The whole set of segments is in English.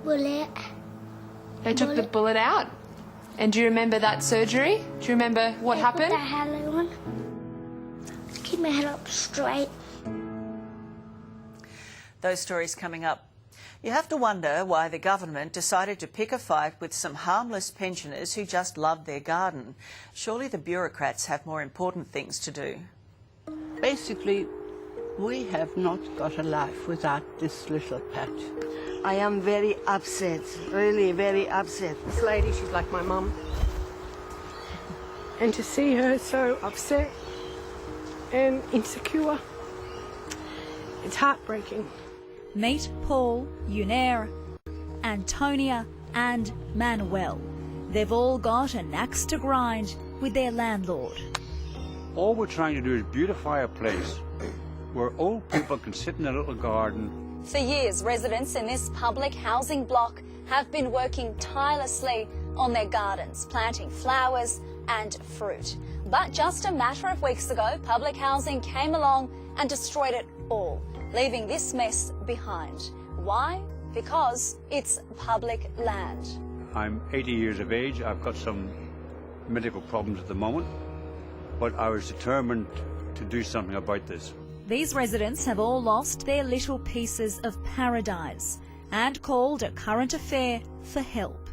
bullet. They took the bullet out? And do you remember that surgery? Do you remember what happened? Put the halo on. Keep my head up straight. Those stories coming up. You have to wonder why the government decided to pick a fight with some harmless pensioners who just loved their garden. Surely the bureaucrats have more important things to do. Basically, we have not got a life without this little patch. I am very upset, really very upset. This lady, she's like my mum. And to see her so upset and insecure, it's heartbreaking. Meet Paul, Yunair, Antonia and Manuel. They've all got an axe to grind with their landlord. All we're trying to do is beautify a place where old people can sit in a little garden. For years, residents in this public housing block have been working tirelessly on their gardens, planting flowers and fruit. But just a matter of weeks ago, public housing came along and destroyed it all, leaving this mess behind. Why? Because it's public land. I'm 80 years of age. I've got some medical problems at the moment, but I was determined to do something about this. These residents have all lost their little pieces of paradise and called a current affair for help.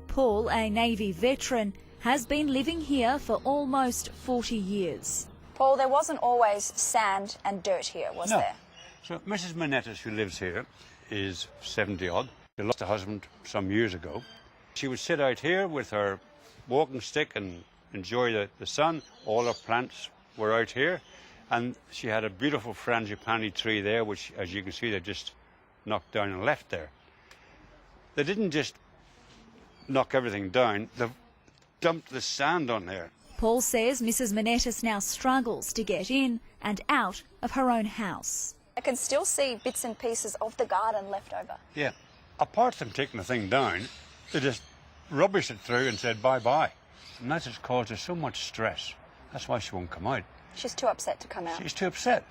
Paul, a Navy veteran, has been living here for almost 40 years. Paul, there wasn't always sand and dirt here, was there? So Mrs. Manettas, who lives here, is 70-odd. She lost her husband some years ago. She would sit out here with her walking stick and enjoy the sun. All her plants were out here. And she had a beautiful frangipani tree there, which, as you can see, they just knocked down and left there. They didn't just knock everything down, they dumped the sand on there. Paul says Mrs. Manettas now struggles to get in and out of her own house. I can still see bits and pieces of the garden left over. Yeah. Apart from taking the thing down, they just rubbished it through and said bye-bye. And that has caused her so much stress. That's why she won't come out. She's too upset to come out. She's too upset.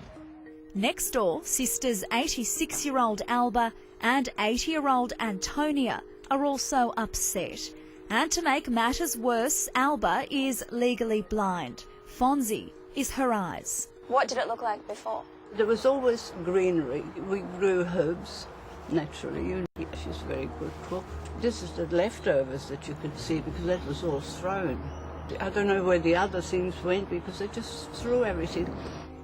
Next door, sisters 86-year-old Alba and 80-year-old Antonia are also upset. And to make matters worse, Alba is legally blind. Fonzie is her eyes. What did it look like before? There was always greenery. We grew herbs naturally. She's a very good cook. This is the leftovers that you can see because that was all thrown. I don't know where the other things went because they just threw everything.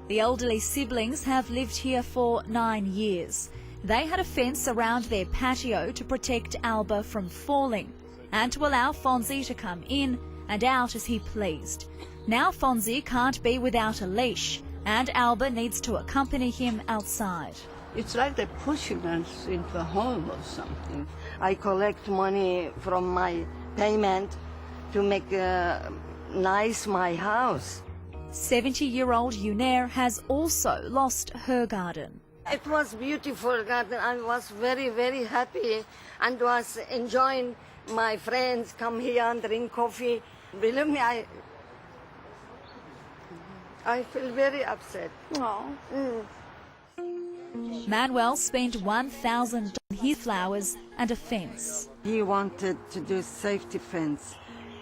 The elderly siblings have lived here for 9 years. They had a fence around their patio to protect Alba from falling and to allow Fonzie to come in and out as he pleased. Now Fonzie can't be without a leash and Alba needs to accompany him outside. It's like they're pushing us into a home or something. I collect money from my payment to make nice my house. 70-year-old Yunair has also lost her garden. It was beautiful garden. I was very, very happy and was enjoying my friends come here and drink coffee. Believe me, I feel very upset. Oh. Manuel spent $1,000 on his flowers and a fence. He wanted to do safety fence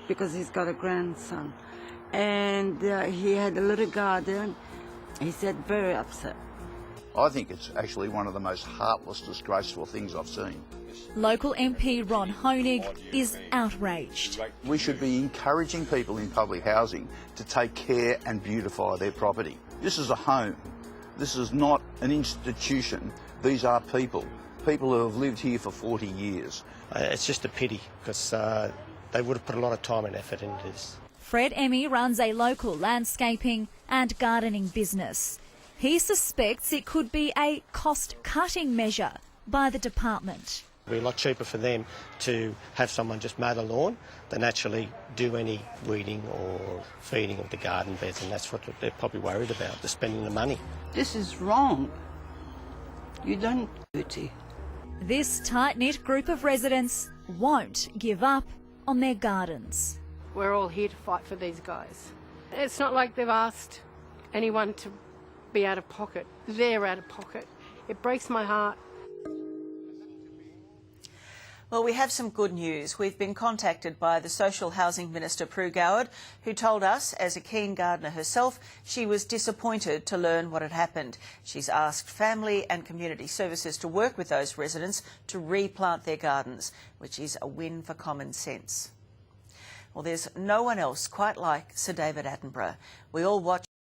because he's got a grandson. And he had a little garden. He said very upset. I think it's actually one of the most heartless, disgraceful things I've seen. Local MP Ron Honig is outraged. We should be encouraging people in public housing to take care and beautify their property. This is a home. This is not an institution. These are people who have lived here for 40 years. It's just a pity because they would have put a lot of time and effort into this. Fred Emmy runs a local landscaping and gardening business. He suspects it could be a cost-cutting measure by the department. It would be a lot cheaper for them to have someone just mow the lawn than actually do any weeding or feeding of the garden beds, and that's what they're probably worried about, the spending the money. This is wrong. You don't do it. This tight-knit group of residents won't give up on their gardens. We're all here to fight for these guys. It's not like they've asked anyone to be out of pocket. They're out of pocket. It breaks my heart. Well, we have some good news. We've been contacted by the Social Housing Minister, Prue Goward, who told us, as a keen gardener herself, she was disappointed to learn what had happened. She's asked family and community services to work with those residents to replant their gardens, which is a win for common sense. Well, there's no one else quite like Sir David Attenborough. We all watch